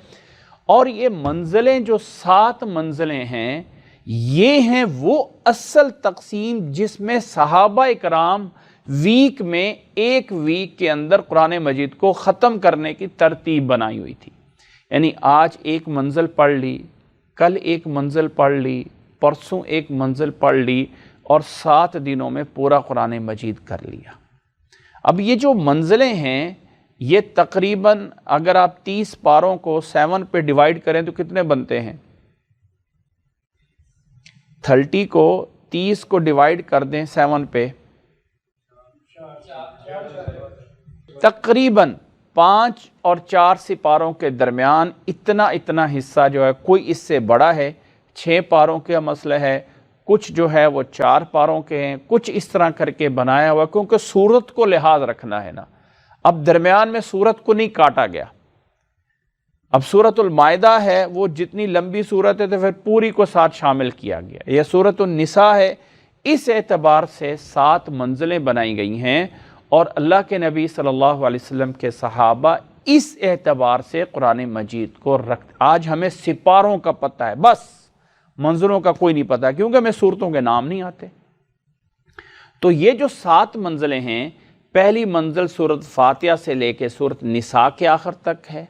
اور یہ منزلیں جو 7 منزلیں ہیں، یہ ہیں وہ اصل تقسیم جس میں صحابہ اکرام ویک میں، ایک ویک کے اندر قرآن مجید کو ختم کرنے کی ترتیب بنائی ہوئی تھی۔ یعنی آج ایک منزل پڑھ لی، کل ایک منزل پڑھ لی، پرسوں ایک منزل پڑھ لی، اور 7 دنوں میں پورا قرآن مجید کر لیا۔ اب یہ جو منزلیں ہیں، یہ تقریباً اگر آپ 30 پاروں کو 7 پہ ڈیوائیڈ کریں تو کتنے بنتے ہیں؟ 30 کو 30 کو ڈیوائیڈ کر دیں 7 پہ، تقریباً 5 اور 4 سپاروں کے درمیان اتنا حصہ جو ہے، کوئی اس سے بڑا ہے، 6 پاروں کا مسئلہ ہے، کچھ جو ہے وہ 4 پاروں کے ہیں، کچھ اس طرح کر کے بنایا ہوا، کیونکہ صورت کو لحاظ رکھنا ہے نا۔ اب درمیان میں صورت کو نہیں کاٹا گیا۔ اب سورۃ المائدہ ہے، وہ جتنی لمبی صورت ہے تو پھر پوری کو ساتھ شامل کیا گیا۔ یہ سورۃ النساء ہے، اس اعتبار سے 7 منزلیں بنائی گئی ہیں، اور اللہ کے نبی صلی اللہ علیہ وسلم کے صحابہ اس اعتبار سے قرآن مجید کو رکھتے۔ آج ہمیں سپاروں کا پتہ ہے، بس منزلوں کا کوئی نہیں پتہ، کیونکہ ہمیں صورتوں کے نام نہیں آتے۔ تو یہ جو 7 منزلیں ہیں، پہلی منزل سورۃ فاتحہ سے لے کے سورۃ نساء کے آخر تک ہے،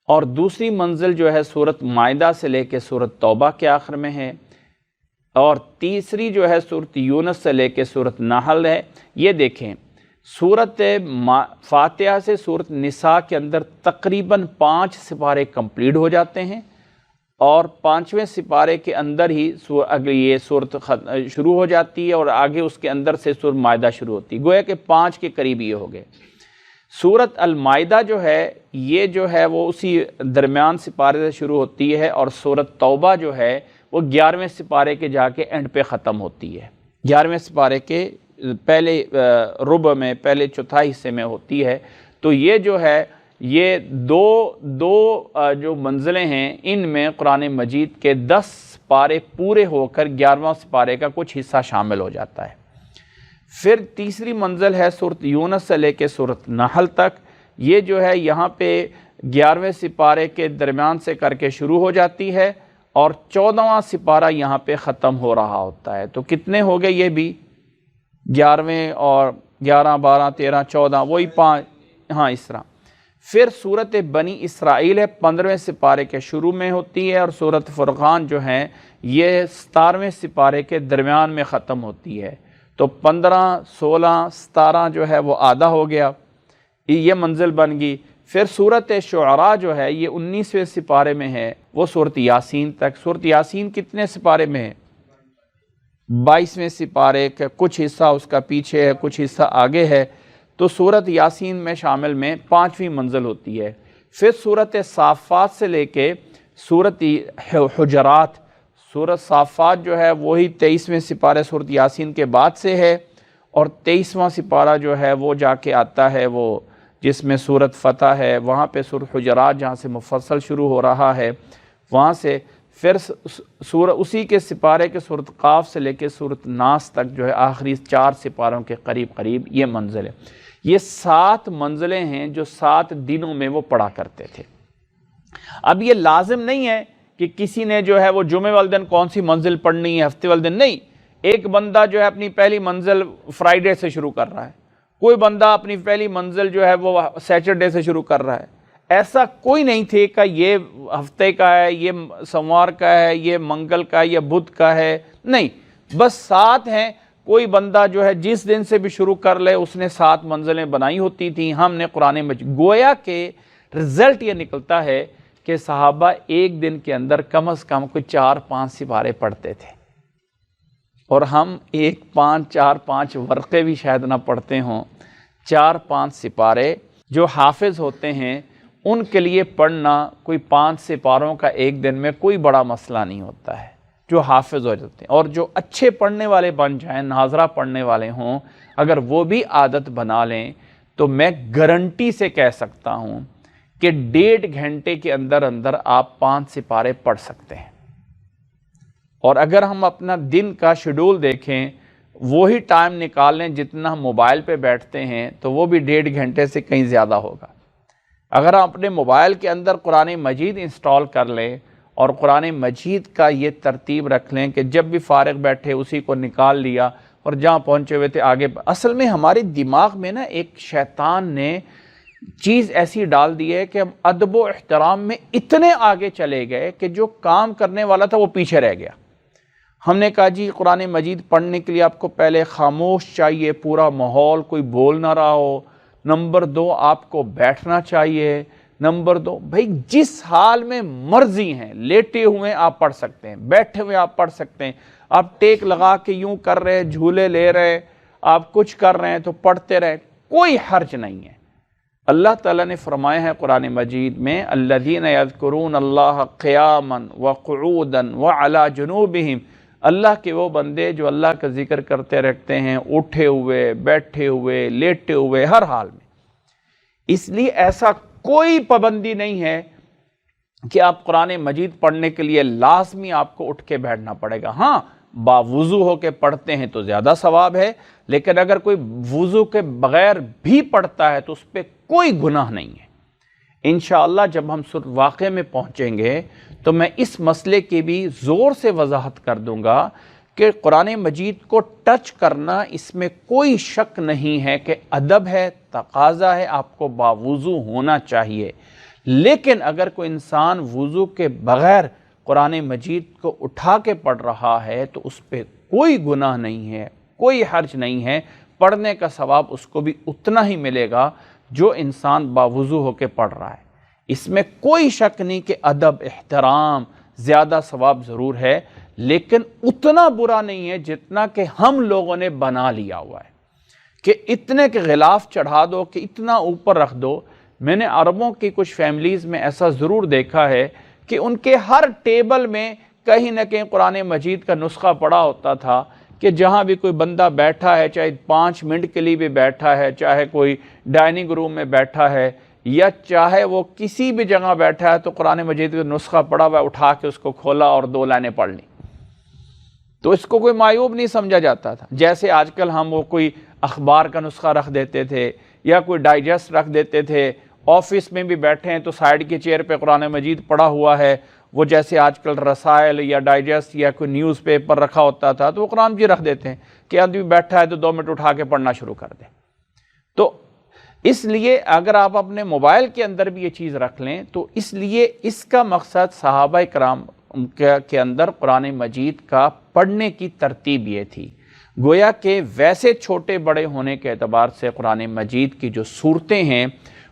اور دوسری منزل جو ہے سورۃ مائدہ سے لے کے سورۃ توبہ کے آخر میں ہے، اور تیسری جو ہے سورۃ یونس سے لے کے سورۃ نحل ہے۔ یہ دیکھیں، سورۃ فاتحہ سے سورۃ نساء کے اندر تقریباً 5 سپارے کمپلیٹ ہو جاتے ہیں، اور 5ویں سپارے کے اندر ہی اگلی یہ سورت شروع ہو جاتی ہے، اور آگے اس کے اندر سے سورۃ مائدہ شروع ہوتی ہے، گویا کہ 5 کے قریب یہ ہو گئے۔ سورۃ المائدہ جو ہے، یہ جو ہے وہ اسی درمیان سپارے سے شروع ہوتی ہے، اور سورۃ توبہ جو ہے وہ 11ویں سپارے کے جا کے اینڈ پہ ختم ہوتی ہے، 11ویں سپارے کے پہلے ربع میں، پہلے چوتھائی حصے میں ہوتی ہے۔ تو یہ جو ہے، یہ دو جو منزلیں ہیں، ان میں قرآن مجید کے 10 پارے پورے ہو کر 11واں سپارے کا کچھ حصہ شامل ہو جاتا ہے۔ پھر تیسری منزل ہے سورۃ یونس سے لے کے سورۃ نحل تک، یہ جو ہے یہاں پہ 11ویں سپارے کے درمیان سے کر کے شروع ہو جاتی ہے، اور 14واں سپارہ یہاں پہ ختم ہو رہا ہوتا ہے. تو کتنے ہو گئے یہ بھی؟ 11ویں اور 11 12 13 14 وہی 5. ہاں اس طرح. پھر صورت بنی اسرائیل ہے 15ویں سپارے کے شروع میں ہوتی ہے، اور صورت فرقان جو ہے یہ 17ویں سپارے کے درمیان میں ختم ہوتی ہے. تو 15 16 17 جو ہے وہ آدھا ہو گیا، یہ منزل بن گئی. پھر صورت شعراء جو ہے یہ 19ویں سپارے میں ہے، وہ صورت یاسین تک. صورت یاسین کتنے سپارے میں ہے؟ 22ویں سپارے کا کچھ حصہ اس کا پیچھے ہے، کچھ حصہ آگے ہے. تو صورت یاسین میں شامل میں 5ویں منزل ہوتی ہے. پھر صورت صافات سے لے کے صورت حجرات، صورت صافات جو ہے وہی 23ویں سپارے صورت یاسین کے بعد سے ہے، اور 23واں سپارہ جو ہے وہ جا کے آتا ہے وہ جس میں صورت فتح ہے، وہاں پہ صورت حجرات جہاں سے مفصل شروع ہو رہا ہے وہاں سے. پھر اسی کے سپارے کے صورت قاف سے لے کے صورت ناس تک جو ہے آخری 4 سپاروں کے قریب قریب یہ منزل ہے. یہ 7 منزلیں ہیں جو 7 دنوں میں وہ پڑھا کرتے تھے. اب یہ لازم نہیں ہے کہ کسی نے جو ہے وہ جمعے والے دن کون سی منزل پڑھنی ہے، ہفتے والے دن نہیں. ایک بندہ جو ہے اپنی پہلی منزل فرائیڈے سے شروع کر رہا ہے، کوئی بندہ اپنی پہلی منزل جو ہے وہ سیٹرڈے سے شروع کر رہا ہے. ایسا کوئی نہیں تھے کہ یہ ہفتے کا ہے، یہ سوموار کا ہے، یہ منگل کا ہے، یہ بدھ کا ہے. نہیں، بس 7 ہیں. کوئی بندہ جو ہے جس دن سے بھی شروع کر لے اس نے 7 منزلیں بنائی ہوتی تھیں. ہم نے قرآن مجید گویا کہ رزلٹ یہ نکلتا ہے کہ صحابہ ایک دن کے اندر کم از کم کوئی 4-5 سپارے پڑھتے تھے، اور ہم 4-5 ورقے بھی شاید نہ پڑھتے ہوں. 4-5 سپارے جو حافظ ہوتے ہیں ان کے لیے پڑھنا کوئی 5 سپاروں کا ایک دن میں کوئی بڑا مسئلہ نہیں ہوتا ہے جو حافظ ہو جاتے ہیں. اور جو اچھے پڑھنے والے بن جائیں، ناظرہ پڑھنے والے ہوں، اگر وہ بھی عادت بنا لیں تو میں گارنٹی سے کہہ سکتا ہوں کہ 1.5 گھنٹے کے اندر اندر آپ 5 سپارے پڑھ سکتے ہیں. اور اگر ہم اپنا دن کا شیڈول دیکھیں، وہی ٹائم نکال لیں جتنا ہم موبائل پہ بیٹھتے ہیں تو وہ بھی 1.5 گھنٹے سے کہیں زیادہ ہوگا. اگر ہم اپنے موبائل کے اندر قرآن مجید انسٹال کر لیں اور قرآن مجید کا یہ ترتیب رکھ لیں کہ جب بھی فارغ بیٹھے اسی کو نکال لیا اور جہاں پہنچے ہوئے تھے آگے. اصل میں ہمارے دماغ میں نا ایک شیطان نے چیز ایسی ڈال دی ہے کہ ہم ادب و احترام میں اتنے آگے چلے گئے کہ جو کام کرنے والا تھا وہ پیچھے رہ گیا. ہم نے کہا جی قرآن مجید پڑھنے کے لیے آپ کو پہلے خاموش چاہیے، پورا ماحول، کوئی بول نہ رہا ہو. نمبر 2 آپ کو بیٹھنا چاہیے. نمبر 2 بھائی جس حال میں مرضی ہیں، لیٹے ہوئے آپ پڑھ سکتے ہیں، بیٹھے ہوئے آپ پڑھ سکتے ہیں، آپ ٹیک لگا کے یوں کر رہے، جھولے لے رہے، آپ کچھ کر رہے ہیں تو پڑھتے رہے، کوئی حرج نہیں ہے. اللہ تعالیٰ نے فرمایا ہے قرآن مجید میں الذین یذکرون اللہ قیاما وقعودا وعلی جنوبہم، اللہ کے وہ بندے جو اللہ کا ذکر کرتے رکھتے ہیں اٹھے ہوئے، بیٹھے ہوئے، لیٹے ہوئے، ہر حال میں. اس لیے ایسا کوئی پابندی نہیں ہے کہ آپ قرآن مجید پڑھنے کے لیے لازمی آپ کو اٹھ کے بیٹھنا پڑے گا. ہاں باوضو ہو کے پڑھتے ہیں تو زیادہ ثواب ہے، لیکن اگر کوئی وضو کے بغیر بھی پڑھتا ہے تو اس پہ کوئی گناہ نہیں ہے. انشاءاللہ جب ہم واقعے میں پہنچیں گے تو میں اس مسئلے کی بھی زور سے وضاحت کر دوں گا کہ قرآن مجید کو ٹچ کرنا اس میں کوئی شک نہیں ہے کہ ادب ہے، تقاضا ہے، آپ کو باوضو ہونا چاہیے. لیکن اگر کوئی انسان وضو کے بغیر قرآن مجید کو اٹھا کے پڑھ رہا ہے تو اس پہ کوئی گناہ نہیں ہے، کوئی حرج نہیں ہے. پڑھنے کا ثواب اس کو بھی اتنا ہی ملے گا جو انسان باوضو ہو کے پڑھ رہا ہے. اس میں کوئی شک نہیں کہ ادب، احترام، زیادہ ثواب ضرور ہے، لیکن اتنا برا نہیں ہے جتنا کہ ہم لوگوں نے بنا لیا ہوا ہے کہ اتنے کے غلاف چڑھا دو، کہ اتنا اوپر رکھ دو. میں نے عربوں کی کچھ فیملیز میں ایسا ضرور دیکھا ہے کہ ان کے ہر ٹیبل میں کہیں نہ کہیں قرآن مجید کا نسخہ پڑا ہوتا تھا کہ جہاں بھی کوئی بندہ بیٹھا ہے، چاہے 5 منٹ کے لیے بھی بیٹھا ہے، چاہے کوئی ڈائننگ روم میں بیٹھا ہے یا چاہے وہ کسی بھی جگہ بیٹھا ہے، تو قرآن مجید کا نسخہ پڑا ہوا ہے، اٹھا کے اس کو کھولا اور 2 لائنیں پڑھ لیں. تو اس کو کوئی معیوب نہیں سمجھا جاتا تھا. جیسے آج کل ہم وہ کوئی اخبار کا نسخہ رکھ دیتے تھے یا کوئی ڈائجسٹ رکھ دیتے تھے. آفس میں بھی بیٹھے ہیں تو سائیڈ کی چیئر پہ قرآن مجید پڑا ہوا ہے وہ جیسے آج کل رسائل یا ڈائجسٹ یا کوئی نیوز پیپر رکھا ہوتا تھا، تو وہ قرآن بھی رکھ دیتے ہیں کہ آدمی بیٹھا ہے تو 2 منٹ اٹھا کے پڑھنا شروع کر دے۔ تو اس لیے اگر آپ اپنے موبائل کے اندر بھی یہ چیز رکھ لیں تو اس لیے اس کا مقصد صحابہ کرام کے اندر قرآن مجید کا پڑھنے کی ترتیب یہ تھی، گویا کہ ویسے چھوٹے بڑے ہونے کے اعتبار سے قرآن مجید کی جو صورتیں ہیں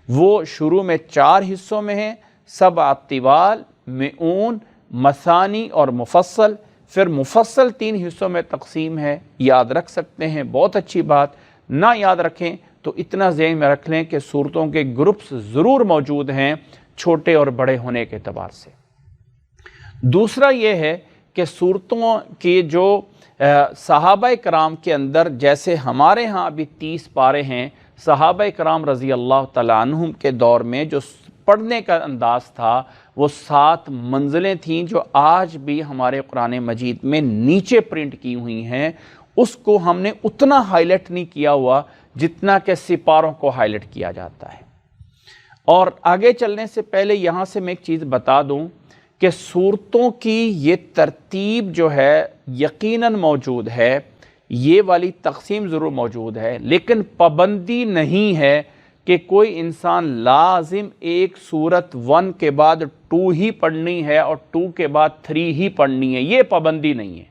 وہ شروع میں 4 حصوں میں ہیں، 7 طوال، مئون، مثانی اور مفصل۔ پھر مفصل 3 حصوں میں تقسیم ہے، یاد رکھ سکتے ہیں، بہت اچھی بات۔ نہ یاد رکھیں تو اتنا ذہن میں رکھ لیں کہ صورتوں کے گروپس ضرور موجود ہیں چھوٹے اور بڑے ہونے کے اعتبار سے۔ دوسرا یہ ہے کہ صورتوں کی جو صحابہ کرام کے اندر، جیسے ہمارے ہاں ابھی 30 پارے ہیں، صحابہ کرام رضی اللہ تعالیٰ عنہم کے دور میں جو پڑھنے کا انداز تھا وہ 7 منزلیں تھیں، جو آج بھی ہمارے قرآن مجید میں نیچے پرنٹ کی ہوئی ہیں۔ اس کو ہم نے اتنا ہائی لائٹ نہیں کیا ہوا جتنا کہ سپاروں کو ہائی لائٹ کیا جاتا ہے۔ اور آگے چلنے سے پہلے یہاں سے میں ایک چیز بتا دوں کہ صورتوں کی یہ ترتیب جو ہے یقیناً موجود ہے، یہ والی تقسیم ضرور موجود ہے، لیکن پابندی نہیں ہے کہ کوئی انسان لازم ایک سورت 1 کے بعد 2 ہی پڑھنی ہے اور 2 کے بعد 3 ہی پڑھنی ہے، یہ پابندی نہیں ہے۔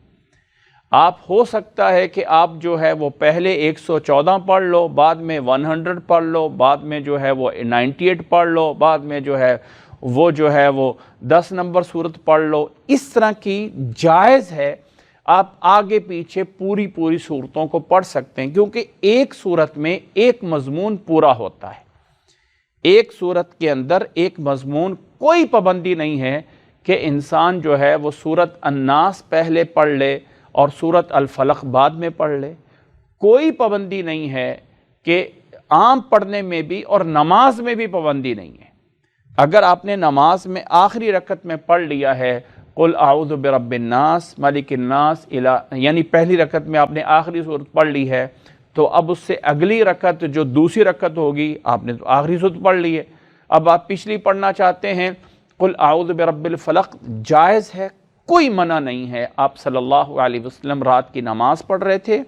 آپ ہو سکتا ہے کہ آپ جو ہے وہ پہلے 114 پڑھ لو، بعد میں 100 پڑھ لو، بعد میں جو ہے وہ 98 پڑھ لو، بعد میں جو ہے وہ 10 نمبر صورت پڑھ لو۔ اس طرح کی جائز ہے، آپ آگے پیچھے پوری صورتوں کو پڑھ سکتے ہیں، کیونکہ ایک صورت میں ایک مضمون پورا ہوتا ہے۔ ایک صورت کے اندر ایک مضمون، کوئی پابندی نہیں ہے کہ انسان جو ہے وہ سورت الناس پہلے پڑھ لے اور سورت الفلق بعد میں پڑھ لے۔ کوئی پابندی نہیں ہے کہ عام پڑھنے میں بھی اور نماز میں بھی پابندی نہیں ہے۔ اگر آپ نے نماز میں آخری رکعت میں پڑھ لیا ہے قل اعوذ برب الناس ملک الناس یعنی پہلی رکعت میں آپ نے آخری صورت پڑھ لی ہے، تو اب اس سے اگلی رکعت جو دوسری رکعت ہوگی آپ نے تو آخری صورت پڑھ لی ہے، اب آپ پچھلی پڑھنا چاہتے ہیں قل اعوذ برب الفلق، جائز ہے، کوئی منع نہیں ہے۔ آپ صلی اللہ علیہ وسلم رات کی نماز پڑھ رہے تھے،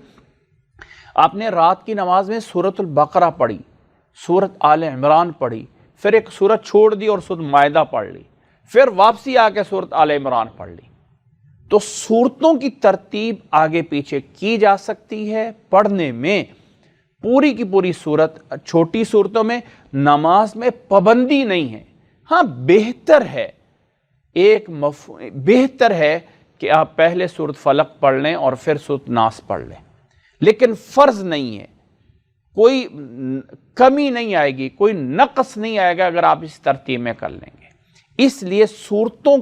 آپ نے رات کی نماز میں سورۃ البقرہ پڑھی، سورۃ آل عمران پڑھی، پھر ایک سورت چھوڑ دی اور سورۃ مائدہ پڑھ لی، پھر واپسی آ کے سورۃ آل عمران پڑھ لی۔ تو صورتوں کی ترتیب آگے پیچھے کی جا سکتی ہے پڑھنے میں، پوری کی پوری صورت، چھوٹی صورتوں میں نماز میں پابندی نہیں ہے۔ ہاں بہتر ہے کہ آپ پہلے سورۃ فلق پڑھ لیں اور پھر سورۃ ناس پڑھ لیں، لیکن فرض نہیں ہے، کوئی کمی نہیں آئے گی، کوئی نقص نہیں آئے گا اگر آپ اس ترتیب میں کر لیں گے۔ اس لیے صورتوں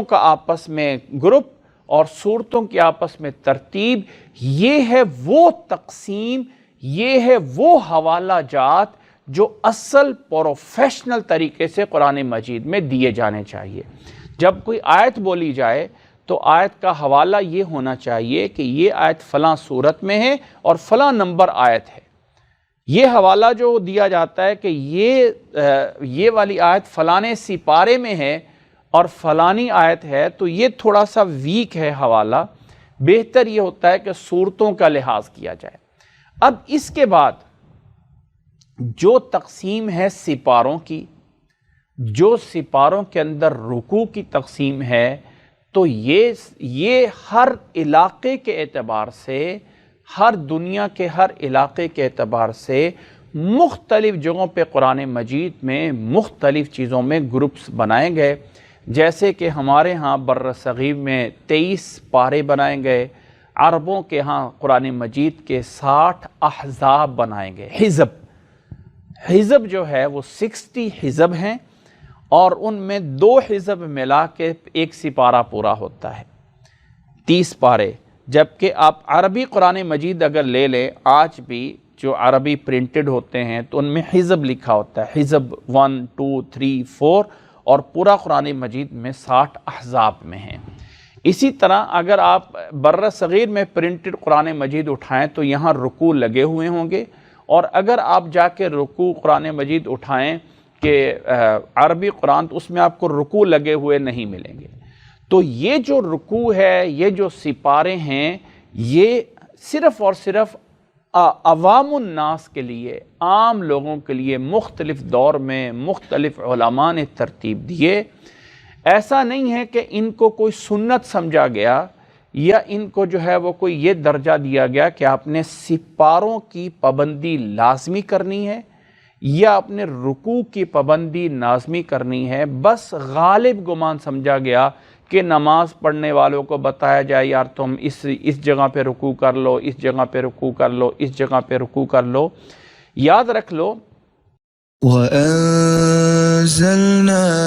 کا آپس میں گروپ اور صورتوں کی آپس میں ترتیب، یہ ہے وہ تقسیم، یہ ہے وہ حوالہ جات جو اصل پروفیشنل طریقے سے قرآن مجید میں دیے جانے چاہیے۔ جب کوئی آیت بولی جائے تو آیت کا حوالہ یہ ہونا چاہیے کہ یہ آیت فلاں صورت میں ہے اور فلاں نمبر آیت ہے۔ یہ حوالہ جو دیا جاتا ہے کہ یہ والی آیت فلانے سپارے میں ہے اور فلانی آیت ہے، تو یہ تھوڑا سا ویک ہے حوالہ۔ بہتر یہ ہوتا ہے کہ صورتوں کا لحاظ کیا جائے۔ اب اس کے بعد جو تقسیم ہے سپاروں کی، جو سپاروں کے اندر رکوع کی تقسیم ہے، تو یہ ہر علاقے کے اعتبار سے، ہر دنیا کے ہر علاقے کے اعتبار سے مختلف جگہوں پہ قرآن مجید میں مختلف چیزوں میں گروپس بنائے گئے۔ جیسے کہ ہمارے ہاں بر صغیر میں 23 پارے بنائے گئے، عربوں کے ہاں قرآن مجید کے 60 احزاب بنائے گئے۔ حزب جو ہے وہ 60 حزب ہیں، اور ان میں 2 حزب ملا کے ایک سپارہ پورا ہوتا ہے، 30 پارے۔ جبکہ آپ عربی قرآن مجید اگر لے لیں، آج بھی جو عربی پرنٹڈ ہوتے ہیں تو ان میں حزب لکھا ہوتا ہے، حزب 1 2 3 4، اور پورا قرآن مجید میں 60 احزاب میں ہیں۔ اسی طرح اگر آپ بر صغیر میں پرنٹڈ قرآن مجید اٹھائیں تو یہاں رکوع لگے ہوئے ہوں گے، اور اگر آپ جا کے رکوع قرآن مجید اٹھائیں کہ عربی قرآن تو اس میں آپ کو رکوع لگے ہوئے نہیں ملیں گے. تو یہ جو رکوع ہے، یہ جو سپارے ہیں، یہ صرف اور صرف عوام الناس کے لیے، عام لوگوں کے لیے مختلف دور میں مختلف علماء نے ترتیب دیے. ایسا نہیں ہے کہ ان کو کوئی سنت سمجھا گیا یا ان کو جو ہے وہ کوئی یہ درجہ دیا گیا کہ آپ نے سپاروں کی پابندی لازمی کرنی ہے یا اپنے رکوع کی پابندی لازمی کرنی ہے. بس غالب گمان سمجھا گیا کہ نماز پڑھنے والوں کو بتایا جائے یار تم اس جگہ پہ رکوع کر لو، اس جگہ پہ رکوع کر لو، اس جگہ پہ رکوع کر لو. یاد رکھ لو وَأَنزَلْنَا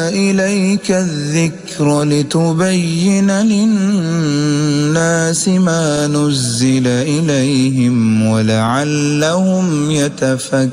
إِلَيْكَ الذِّكْرَ لِتُبَيِّنَ لِلنَّاسِ مَا نُزِّلَ إِلَيْهِمْ وَلَعَلَّهُمْ يَتَفَكَّرُونَ.